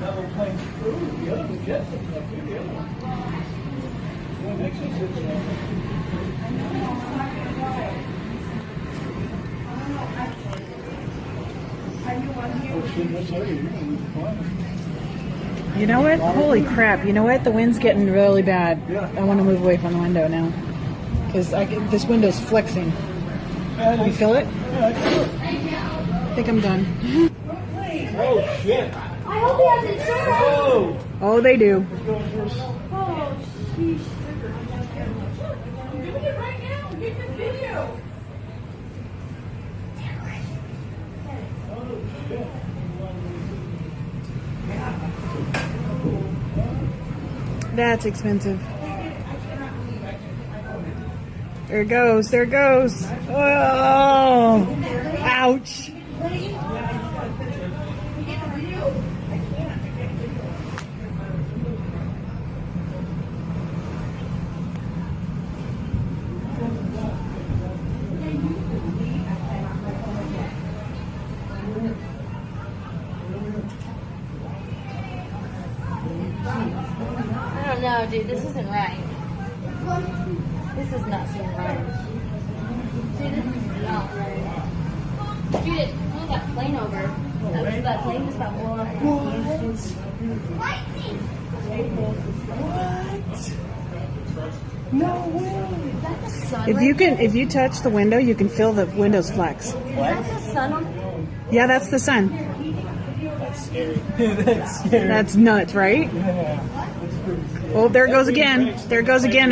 Another plane's through. The other was just up through the other one. Yeah, makes sense. You know what? Holy crap. You know what? The wind's getting really bad. I want to move away from the window now. Because this window's flexing. You feel it? I think I'm done. Oh, shit. I hope he has insurance. Oh. Oh, they do. Oh, sheesh. I'm doing it right now. Get the video. That's expensive. There it goes. There it goes. Oh, ouch. I don't know, dude. This isn't right. This does not seem right. Dude, this is not right. Dude, it's pulled that plane over. That plane just got blown up. No way. Is that the sun? If you touch the window, you can feel the windows flex. Is that the sun on? Yeah, that's the sun. That's scary. That's scary. That's nuts, right? Yeah. Oh, there it goes again. There it goes again.